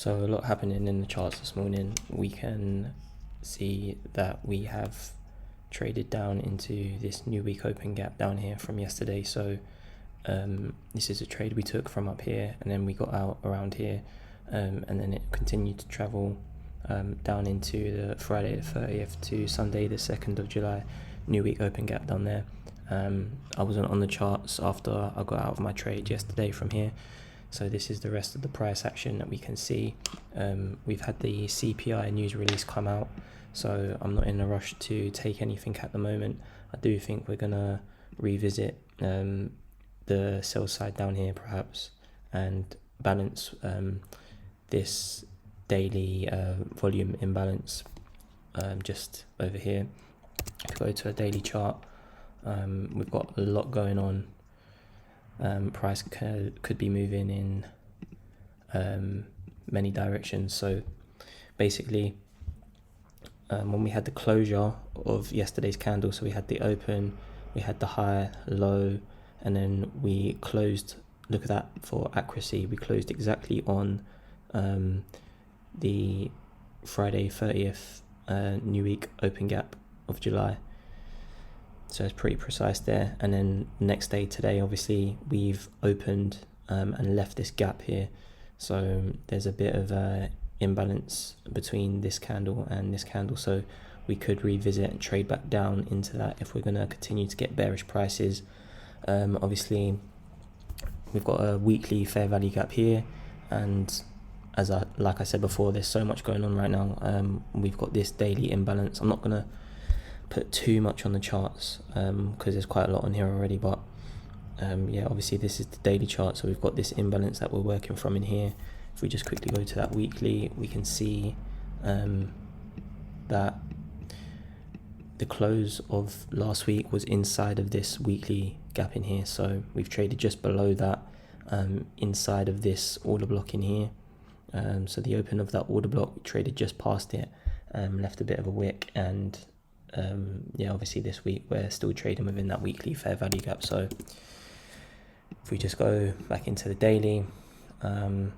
So a lot happening in the charts this morning. We can see that we have traded down into this new week open gap down here from yesterday. So this is a trade we took from up here, and then we got out around here, and then it continued to travel down into the Friday the 30th to Sunday the 2nd of July, new week open gap down there. I wasn't on the charts after I got out of my trade yesterday from here. So this is the rest of the price action that we can see. We've had the CPI news release come out, so I'm not in a rush to take anything at the moment. I do think we're gonna revisit the sell side down here perhaps, and balance this daily volume imbalance just over here. If we go to a daily chart, we've got a lot going on. Price could be moving in many directions. So basically, when we had the closure of yesterday's candle, so we had the open, we had the high, low, and then we closed, look at that for accuracy, we closed exactly on the Friday 30th new week open gap of July. So it's pretty precise there. And then next day today, obviously we've opened and left this gap here. So there's a bit of a imbalance between this candle and this candle. So we could revisit and trade back down into that if we're going to continue to get bearish prices. Obviously we've got a weekly fair value gap here, and like I said before, there's so much going on right now. We've got this daily imbalance. I'm not going to put too much on the charts because there's quite a lot on here already, but yeah, obviously this is the daily chart, so we've got this imbalance that we're working from in here. If we just quickly go to that weekly, we can see that the close of last week was inside of this weekly gap in here, so we've traded just below that, inside of this order block in here. So the open of that order block, we traded just past it, left a bit of a wick, and yeah, obviously this week we're still trading within that weekly fair value gap. So if we just go back into the daily, a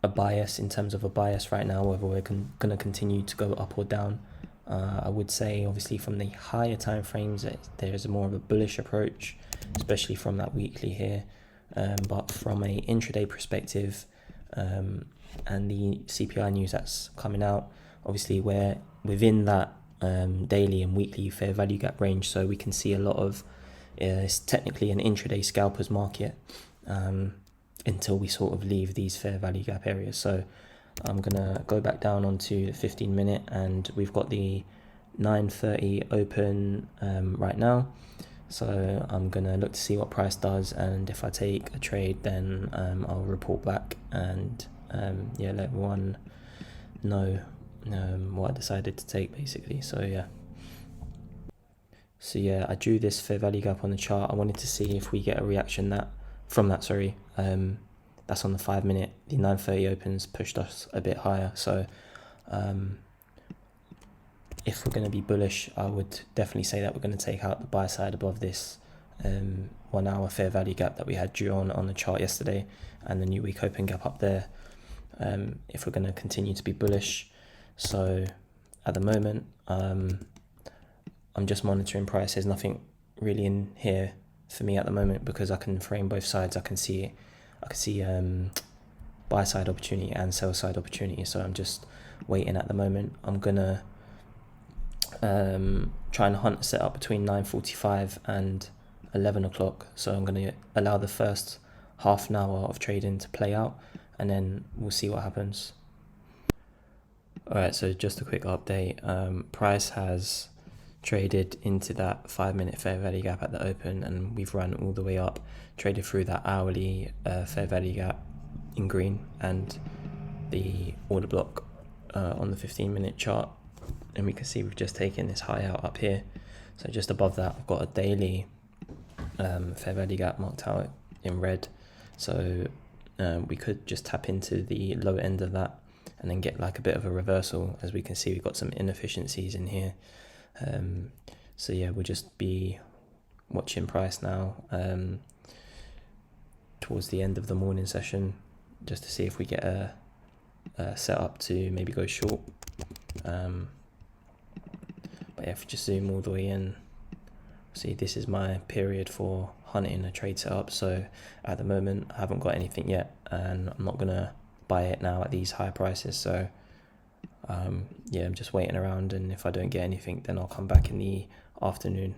bias, in terms of a bias right now, whether we're going to continue to go up or down, I would say obviously from the higher time frames there is more of a bullish approach, especially from that weekly here, but from a intraday perspective, and the CPI news that's coming out, obviously we're within that daily and weekly fair value gap range, so we can see a lot of it's technically an intraday scalpers market until we sort of leave these fair value gap areas. So I'm gonna go back down onto the 15-minute, and we've got the 9:30 open right now, so I'm gonna look to see what price does, and if I take a trade then I'll report back and yeah, let everyone know what I decided to take basically. So yeah, I drew this fair value gap on the chart. I wanted to see if we get a reaction from that, that's on the 5-minute. The 9:30 opens pushed us a bit higher, so if we're going to be bullish, I would definitely say that we're going to take out the buy side above this 1 hour fair value gap that we had drawn on the chart yesterday, and the new week open gap up there, if we're going to continue to be bullish. So at the moment, I'm just monitoring price. There's nothing really in here for me at the moment because I can frame both sides. I can see buy side opportunity and sell side opportunity. So I'm just waiting at the moment. I'm gonna try and hunt a setup between 9:45 and 11 o'clock. So I'm gonna allow the first half an hour of trading to play out, and then we'll see what happens. Alright, so just a quick update. Price has traded into that 5-minute fair value gap at the open, and we've run all the way up, traded through that hourly fair value gap in green and the order block on the 15-minute chart, and we can see we've just taken this high out up here. So just above that I've got a daily fair value gap marked out in red, so we could just tap into the lower end of that and then get like a bit of a reversal. As we can see, we've got some inefficiencies in here. So yeah, we'll just be watching price now towards the end of the morning session, just to see if we get a setup to maybe go short. But yeah, if we just zoom all the way in, see this is my period for hunting a trade setup. So at the moment I haven't got anything yet, and I'm not gonna buy it now at these high prices. So yeah, I'm just waiting around, and if I don't get anything, then I'll come back in the afternoon.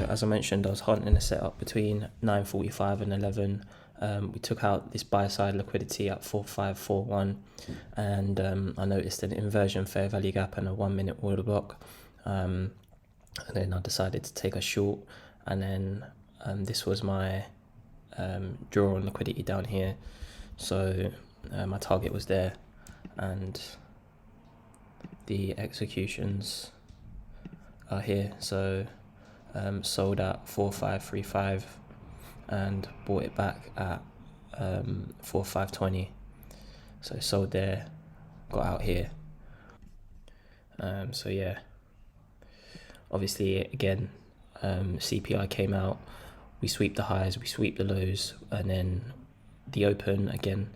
As I mentioned, I was hunting a setup between 9:45 and 11. We took out this buy side liquidity at 4541, and I noticed an inversion fair value gap and a 1 minute order block. And then I decided to take a short, and then this was my draw on liquidity down here. So my target was there, and the executions are here. So sold at 4535 and bought it back at 4520. So sold there, got out here. So yeah, obviously again, CPI came out, we sweep the highs, we sweep the lows, and then the open again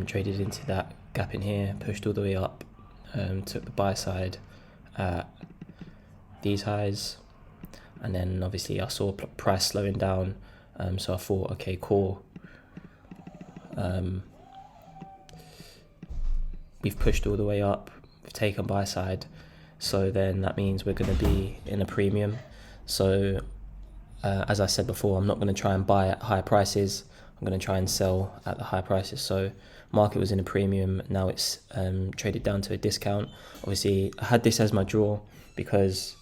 traded into that gap in here, pushed all the way up, took the buy side at these highs, and then obviously I saw price slowing down, so I thought, okay, cool, we've pushed all the way up, we've taken buy side, so then that means we're going to be in a premium. So as I said before, I'm not going to try and buy at high prices, I'm going to try and sell at the high prices. So market was in a premium, now it's traded down to a discount. Obviously I had this as my draw because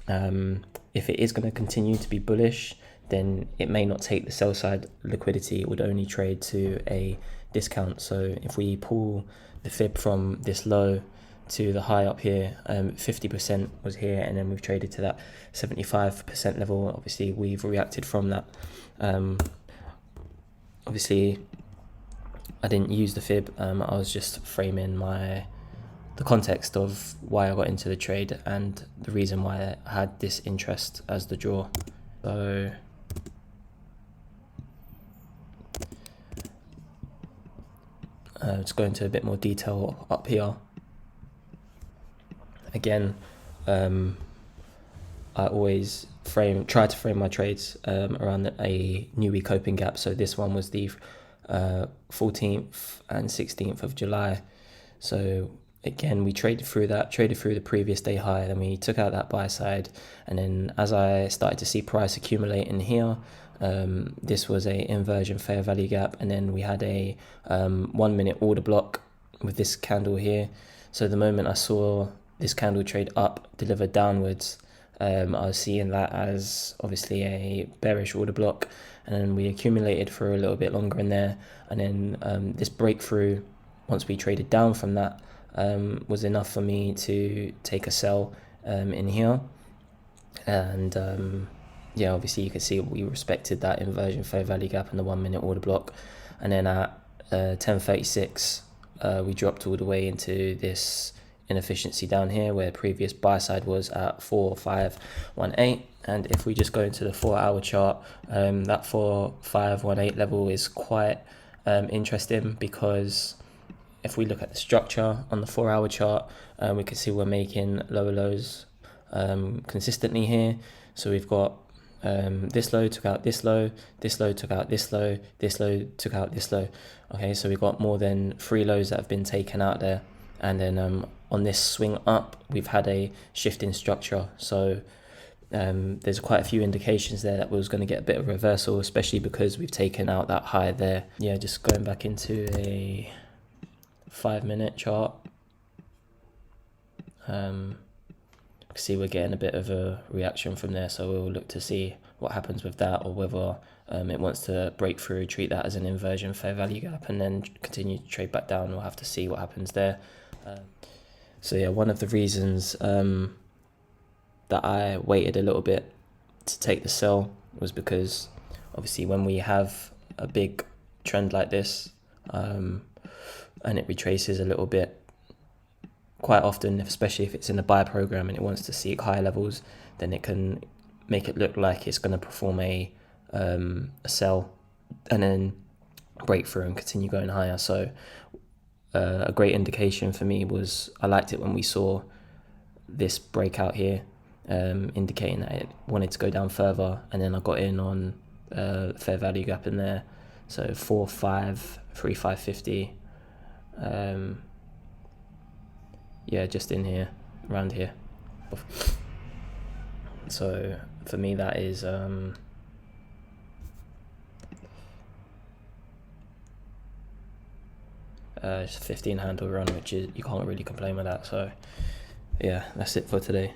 if it is going to continue to be bullish, then it may not take the sell side liquidity, it would only trade to a discount. So if we pull the fib from this low to the high up here, 50% was here, and then we've traded to that 75% level. Obviously we've reacted from that. Obviously I didn't use the fib, I was just framing the context of why I got into the trade and the reason why I had this interest as the draw. So let's go into a bit more detail up here. Again, I always try to frame my trades around a new week open gap. So this one was the 14th and 16th of July. So again, we traded through the previous day high, then we took out that buy side, and then as I started to see price accumulate in here, this was a inversion fair value gap, and then we had a 1 minute order block with this candle here. So the moment I saw this candle trade up, deliver downwards, I was seeing that as obviously a bearish order block, and then we accumulated for a little bit longer in there, and then this breakthrough, once we traded down from that, was enough for me to take a sell in here. And yeah, obviously you can see we respected that inversion fair value gap in the 1 minute order block. And then at 10:36 we dropped all the way into this inefficiency down here where previous buy side was at 4518. And if we just go into the 4-hour chart, that 4518 level is quite interesting, because if we look at the structure on the 4-hour chart, we can see we're making lower lows consistently here. So we've got this low took out this low, this low took out this low, this low took out this low. Okay, so we've got more than 3 lows that have been taken out there. And then on this swing up, we've had a shift in structure. So there's quite a few indications there that we was going to get a bit of reversal, especially because we've taken out that high there. Yeah, just going back into a 5-minute chart. See we're getting a bit of a reaction from there, so we'll look to see what happens with that, or whether it wants to break through, treat that as an inversion fair value gap, and then continue to trade back down. We'll have to see what happens there. So yeah, one of the reasons that I waited a little bit to take the sell was because obviously when we have a big trend like this and it retraces a little bit, quite often, especially if it's in a buy program and it wants to seek higher levels, then it can make it look like it's going to perform a sell and then break through and continue going higher. So a great indication for me was, I liked it when we saw this breakout here, indicating that it wanted to go down further, and then I got in on fair value gap in there. So 3550. Yeah, just in here, around here. So for me that is 15 handle run, which is, you can't really complain with that. So yeah, that's it for today.